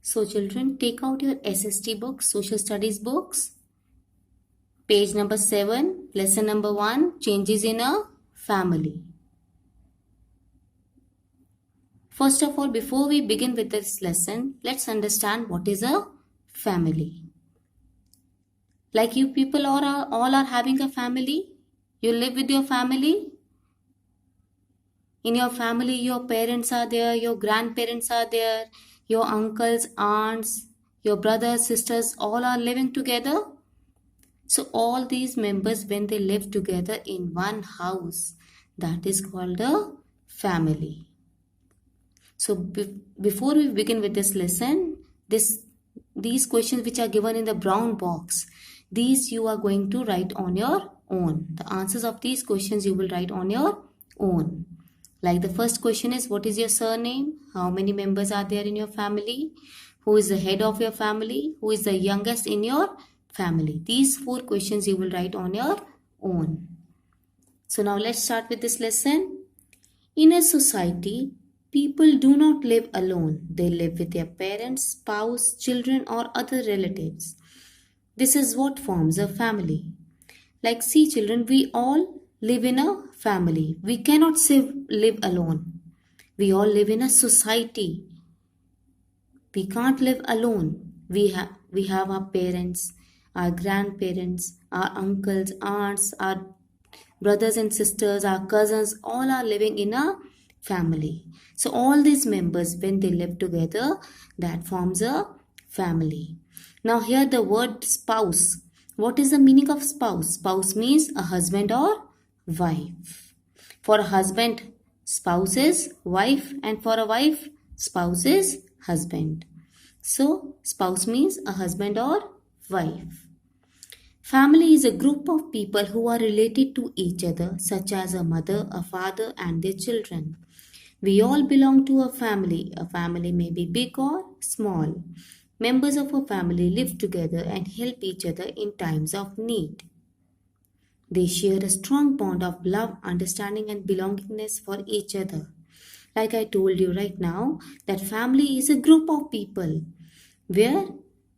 So children, take out your SST books, social studies books. Page number 7, lesson number 1, changes in a family. First of all, before we begin with this lesson, let's understand what is a family. Like you people all are having a family. You live with your family. In your family, your parents are there, your grandparents are there, your uncles, aunts, your brothers, sisters, all are living together. So all these members, when they live together in one house, that is called a family. So before we begin with this lesson, these questions which are given in the brown box, these you are going to write on your own. The answers of these questions you will write on your own. Like the first question is, what is your surname? How many members are there in your family? Who is the head of your family? Who is the youngest in your family? These 4 questions you will write on your own. So now let's start with this lesson. In a society, people do not live alone. They live with their parents, spouse, children, or other relatives. This is what forms a family. Like, see children, we all live in a family. We cannot live alone. We all live in a society. We can't live alone. We have our parents, our grandparents, our uncles, aunts, our brothers and sisters, our cousins, all are living in a family. So all these members, when they live together, that forms a family. Now here the word spouse. What is the meaning of spouse? Spouse means a husband or wife. For a husband, spouse is wife, and for a wife, spouse is husband. So spouse means a husband or wife. Family is a group of people who are related to each other, such as a mother, a father, and their children. We all belong to a family. A family may be big or small. Members of a family live together and help each other in times of need. They share a strong bond of love, understanding, and belongingness for each other. Like I told you right now, that family is a group of people where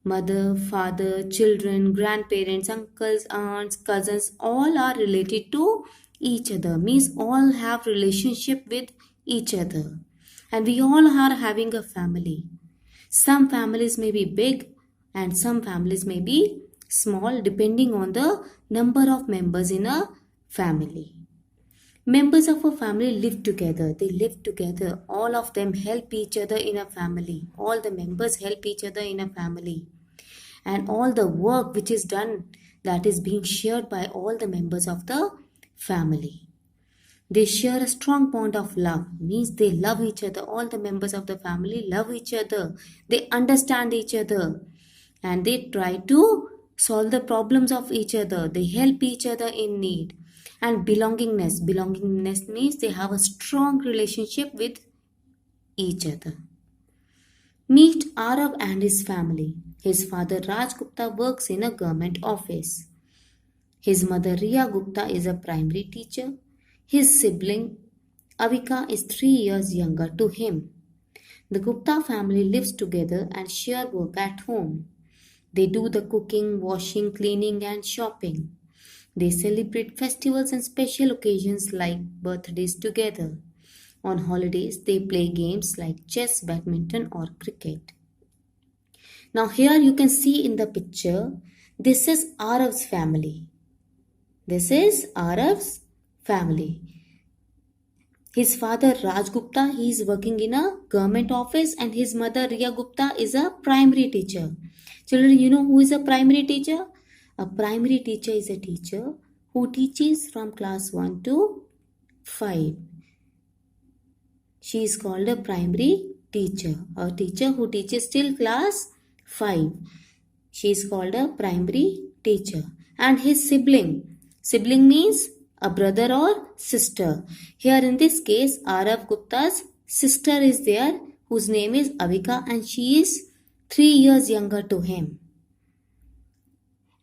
mother, father, children, grandparents, uncles, aunts, cousins, all are related to each other. Means all have relationship with each other. And we all are having a family. Some families may be big and some families may be small depending on the number of members in a family. Members of a family live together. They live together. All of them help each other in a family. All the members help each other in a family. And all the work which is done, that is being shared by all the members of the family. They share a strong bond of love. Means they love each other. All the members of the family love each other. They understand each other. And they try to solve the problems of each other. They help each other in need. And belongingness. Belongingness means they have a strong relationship with each other. Meet Arav and his family. His father Raj Gupta works in a government office. His mother Riya Gupta is a primary teacher. His sibling Avika is 3 years younger to him. The Gupta family lives together and share work at home. They do the cooking, washing, cleaning, and shopping. They celebrate festivals and special occasions like birthdays together. On holidays, they play games like chess, badminton, or cricket. Now, here you can see in the picture, this is Arav's family. This is Arav's family. His father Raj Gupta, he is working in a government office, and his mother Riya Gupta is a primary teacher. Children, you know who is a primary teacher? A primary teacher is a teacher who teaches from class 1 to 5. She is called a primary teacher. A teacher who teaches till class 5. She is called a primary teacher. And his sibling. Sibling means a brother or sister. Here in this case, Arav Gupta's sister is there, whose name is Avika, and she is 3 years younger to him.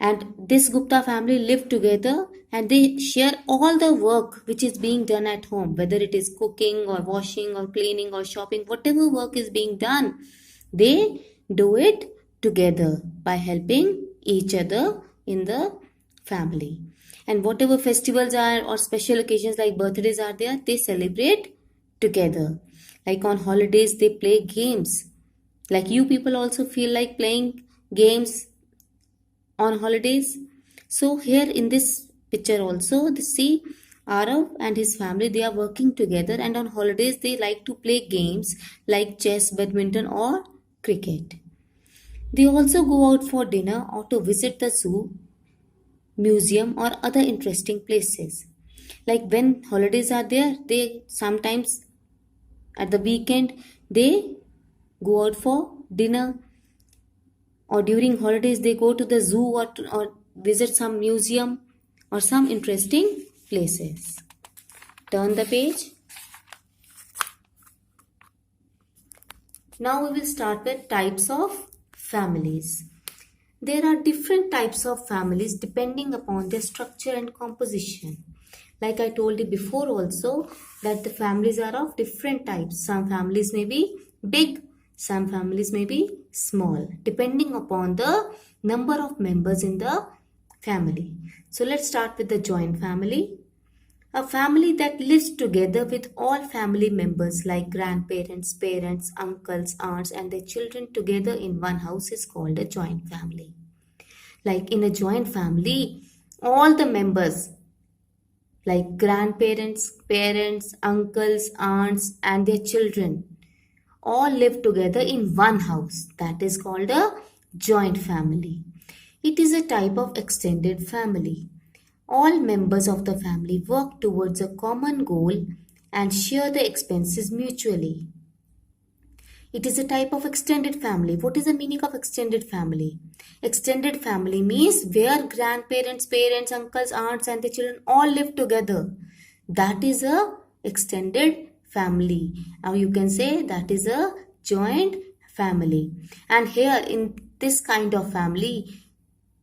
And this Gupta family live together and they share all the work which is being done at home, whether it is cooking or washing or cleaning or shopping, whatever work is being done, they do it together by helping each other in the family. And whatever festivals are or special occasions like birthdays are there, they celebrate together. Like on holidays, they play games. Like you people also feel like playing games on holidays. So here in this picture also, the see Arav and his family, they are working together, and on holidays they like to play games like chess, badminton or cricket. They also go out for dinner or to visit the zoo, museum or other interesting places. Like when holidays are there, they sometimes at the weekend they go out for dinner, or during holidays they go to the zoo or visit some museum or some interesting places. Turn the page. Now we will start with types of families. There are different types of families depending upon their structure and composition. Like I told you before also, that the families are of different types. Some families may be big, some families may be small, depending upon the number of members in the family. So let's start with the joint family. A family that lives together with all family members like grandparents, parents, uncles, aunts, and their children together in one house is called a joint family. Like in a joint family, all the members like grandparents, parents, uncles, aunts, and their children all live together in one house. That is called a joint family. It is a type of extended family. All members of the family work towards a common goal and share the expenses mutually. It is a type of extended family. What is the meaning of extended family? Extended family means where grandparents, parents, uncles, aunts, and the children all live together. That is a extended family. Now you can say that is a joint family. And here in this kind of family,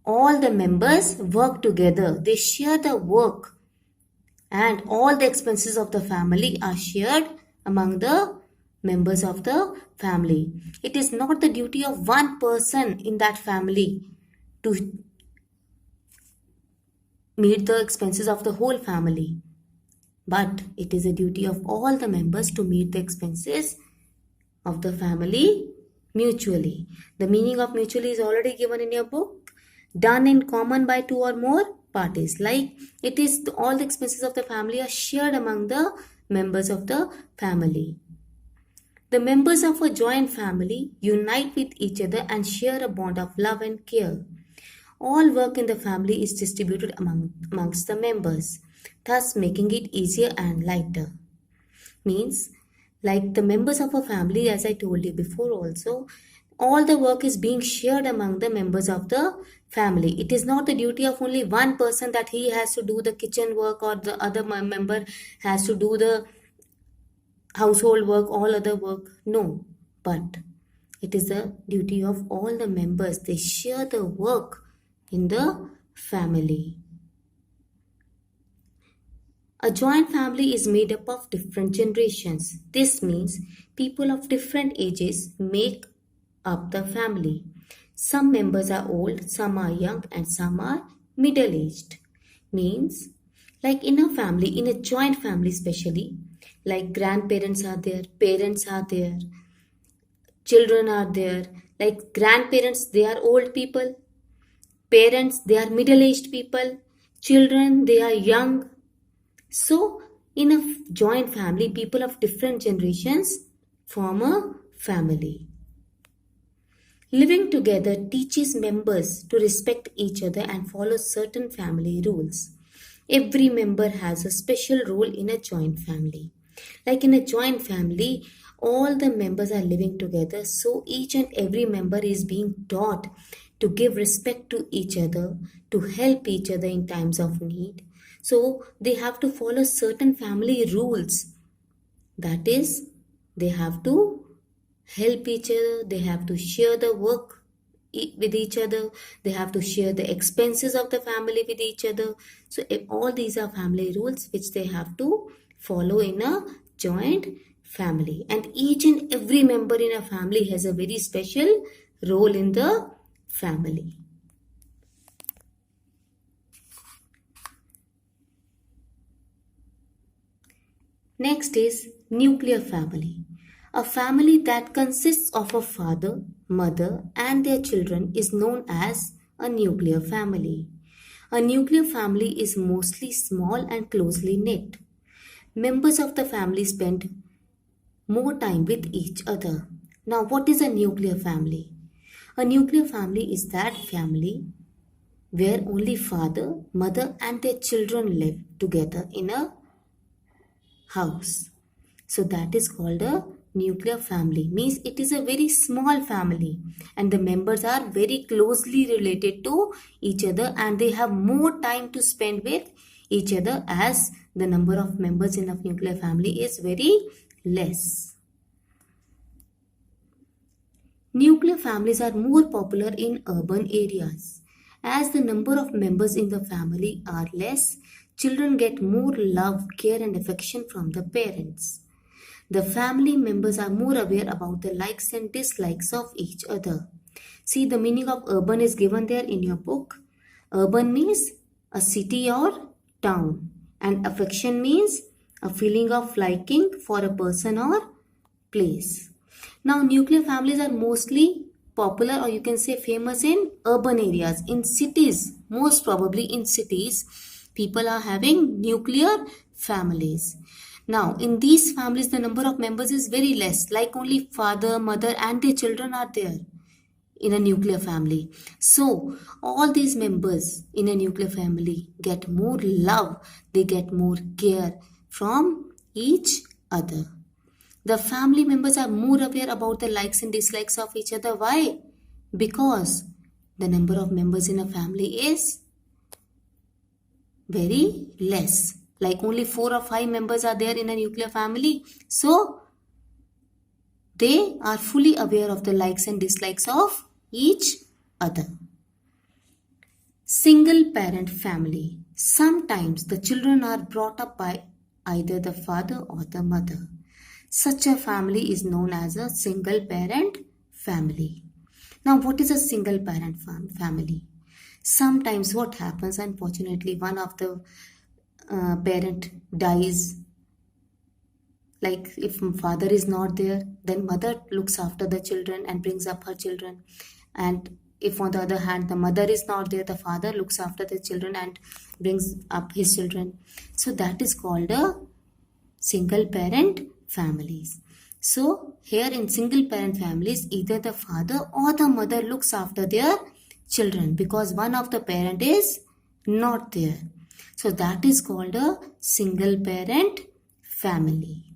all the members work together. They share the work, and all the expenses of the family are shared among the members of the family. It is not the duty of one person in that family to meet the expenses of the whole family, but it is a duty of all the members to meet the expenses of the family mutually. The meaning of mutually is already given in your book. Done in common by two or more parties. Like it is all the expenses of the family are shared among the members of the family. The members of a joint family unite with each other and share a bond of love and care. All work in the family is distributed amongst the members, thus making it easier and lighter. Means, like the members of a family, as I told you before also, all the work is being shared among the members of the family. It is not the duty of only one person that he has to do the kitchen work or the other member has to do the household work, all other work. No, but it is the duty of all the members. They share the work in the family. A joint family is made up of different generations. This means people of different ages make up the family. Some members are old, some are young, and some are middle-aged. Means, like in a family, in a joint family especially, like grandparents are there, parents are there, children are there. Like grandparents, they are old people. Parents, they are middle-aged people. Children, they are young. So, in a joint family, people of different generations form a family. Living together teaches members to respect each other and follow certain family rules. Every member has a special role in a joint family. Like in a joint family, all the members are living together, so each and every member is being taught to give respect to each other, to help each other in times of need. So they have to follow certain family rules. That is, they have to help each other, they have to share the work with each other, they have to share the expenses of the family with each other. So all these are family rules which they have to follow in a joint family, and each and every member in a family has a very special role in the family. Next is nuclear family. A family that consists of a father, mother, and their children is known as a nuclear family. A nuclear family is mostly small and closely knit. Members of the family spend more time with each other. Now, what is a nuclear family? A nuclear family is that family where only father, mother, and their children live together in a house. So that is called a nuclear family. Means it is a very small family and the members are very closely related to each other and they have more time to spend with each other as the number of members in a nuclear family is very less. Nuclear families are more popular in urban areas. As the number of members in the family are less, children get more love, care, and affection from the parents. The family members are more aware about the likes and dislikes of each other. See, the meaning of urban is given there in your book. Urban means a city or town, and affection means a feeling of liking for a person or place. Now, nuclear families are mostly popular or you can say famous in urban areas. In cities, most probably in cities, people are having nuclear families. Now, in these families, the number of members is very less, like only father, mother, and their children are there in a nuclear family. So, all these members in a nuclear family get more love, they get more care from each other. The family members are more aware about the likes and dislikes of each other. Why? Because the number of members in a family is very less. Like only 4 or 5 members are there in a nuclear family. So, they are fully aware of the likes and dislikes of each other. Single parent family. Sometimes the children are brought up by either the father or the mother. Such a family is known as a single parent family. Now, what is a single parent family? Sometimes what happens, unfortunately, one of the parent dies. Like if father is not there, then mother looks after the children and brings up her children. And if on the other hand, the mother is not there, the father looks after the children and brings up his children. So that is called a single parent families. So here in single parent families, either the father or the mother looks after their children because one of the parent is not there. So that is called a single parent family.